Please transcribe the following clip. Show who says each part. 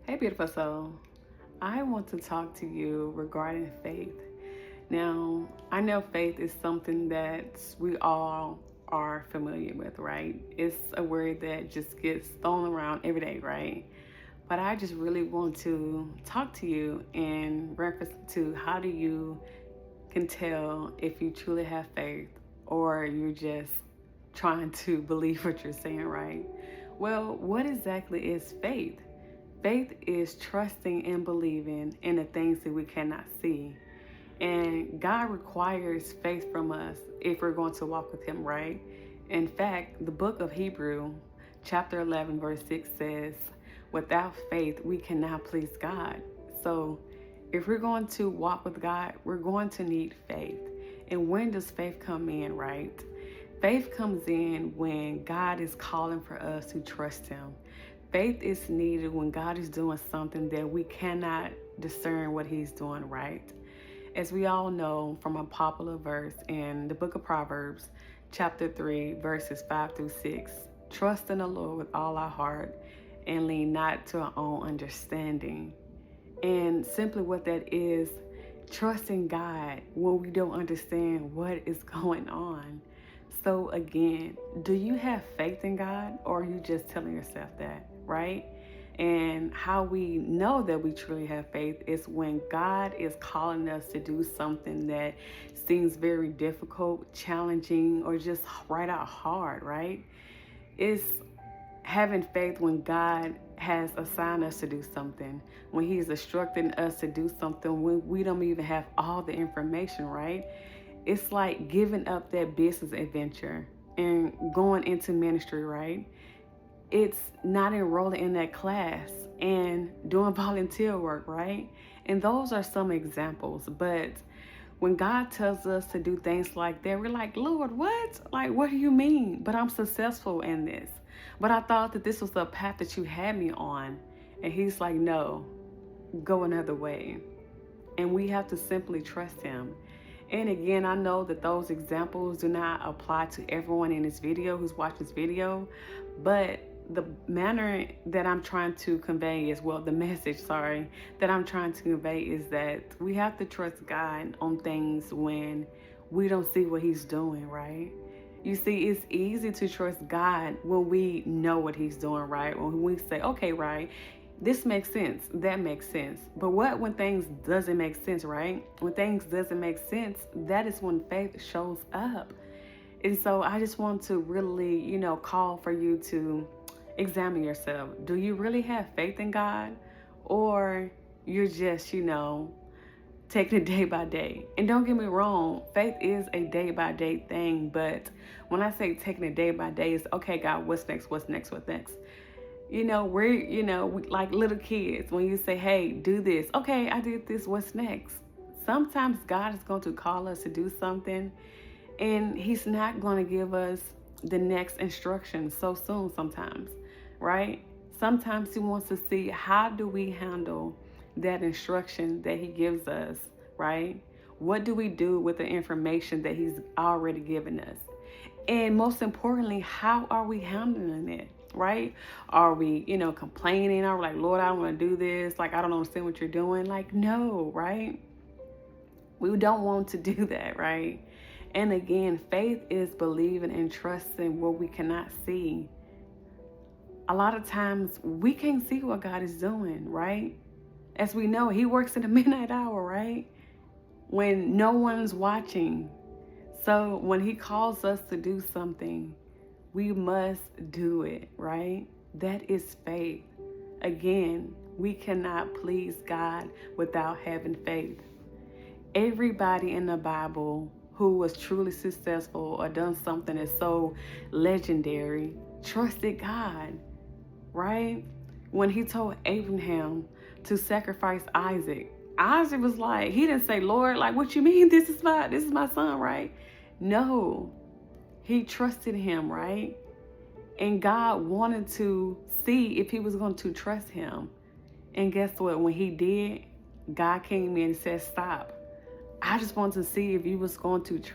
Speaker 1: Hey, beautiful soul. I want to talk to you regarding faith. Now, I know faith is something that we all are familiar with, right? It's a word that just gets thrown around every day, right? But I just really want to talk to you in reference to how do you can tell if you truly have faith or you're just trying to believe what you're saying, right? Well, what exactly is faith? Faith is trusting and believing in the things that we cannot see. And God requires faith from us if we're going to walk with Him, right? In fact, the book of Hebrew, chapter 11, verse 6 says, without faith, we cannot please God. So, if we're going to walk with God, we're going to need faith. And when does faith come in, right? Faith comes in when God is calling for us to trust Him. Faith is needed when God is doing something that we cannot discern what He's doing, right? As we all know from a popular verse in the book of Proverbs, chapter 3, verses 5 through 6, trust in the Lord with all our heart and lean not to our own understanding. And simply what that is, trusting God when we don't understand what is going on. So again, do you have faith in God, or are you just telling yourself that, right? And how we know that we truly have faith is when God is calling us to do something that seems very difficult, challenging, or just right out hard, right? It's having faith when God has assigned us to do something, when He's instructing us to do something when we don't even have all the information, right? It's like giving up that business adventure and going into ministry, right? It's not enrolling in that class and doing volunteer work, right? And those are some examples. But when God tells us to do things like that, we're like, Lord, what? Like, what do you mean? But I'm successful in this. But I thought that this was the path that you had me on. And He's like, no, go another way. And we have to simply trust Him. And again, I know that those examples do not apply to everyone in this video who's watching this video, but the manner that I'm trying to convey is, well, the message, that I'm trying to convey is that we have to trust God on things when we don't see what He's doing, right? You see, it's easy to trust God when we know what He's doing, right? When we say, okay, right, this makes sense, that makes sense. But what when things doesn't make sense, right? When things doesn't make sense, that is when faith shows up. And so I just want to really, call for you to examine yourself. Do you really have faith in God? Or you're just, taking it day by day? And don't get me wrong, faith is a day by day thing. But when I say taking it day by day, it's okay, God, what's next? What's next? What's next? We like little kids. When you say, hey, do this. Okay, I did this. What's next? Sometimes God is going to call us to do something, and He's not going to give us the next instruction so soon sometimes, right? Sometimes He wants to see how do we handle that instruction that He gives us, right? What do we do with the information that He's already given us? And most importantly, how are we handling it, right? Are we, complaining? Are we like, Lord, I don't want to do this. Like, I don't understand what you're doing. Like, no, right? We don't want to do that, right? And again, faith is believing and trusting what we cannot see. A lot of times we can't see what God is doing, right? As we know, He works in the midnight hour, right? When no one's watching. So when He calls us to do something, we must do it, right? That is faith. Again, we cannot please God without having faith. Everybody in the Bible who was truly successful or done something that's so legendary trusted God, right? When He told Abraham to sacrifice Isaac, Isaac was like, he didn't say, Lord, like, what you mean? This is my son, right? No, he trusted Him, right? And God wanted to see if he was going to trust Him. And guess what? When he did, God came in and said, stop. I just want to see if you was going to